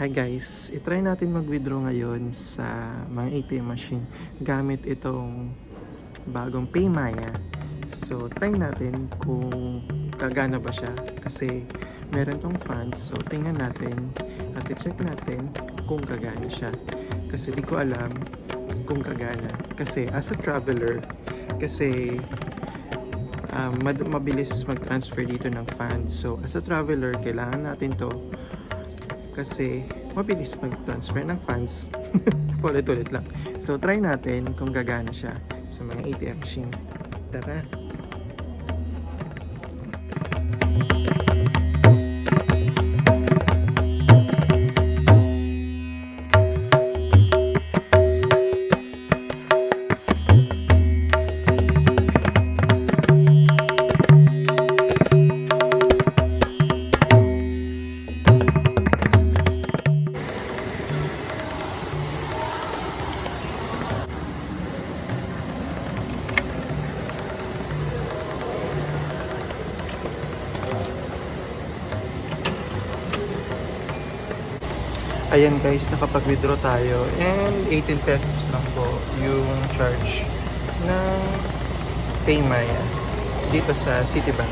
Hi guys, itry natin mag-withdraw ngayon sa mga ATM machine gamit itong bagong PayMaya. So, try natin kung gagana ba siya kasi meron tong funds. So, tingnan natin at i-check natin kung gagana siya. Kasi di ko alam kung gagana. Kasi as a traveler, kasi mabilis mag-transfer dito ng funds. So, as a traveler, kailangan natin to kasi mabilis mag-transfer ng funds. Ulit-ulit lang. So, try natin kung gagana siya sa mga ATM machine. Tara! Ayan guys, nakapag-withdraw tayo and 18 pesos lang po yung charge ng PayMaya dito sa Citibank.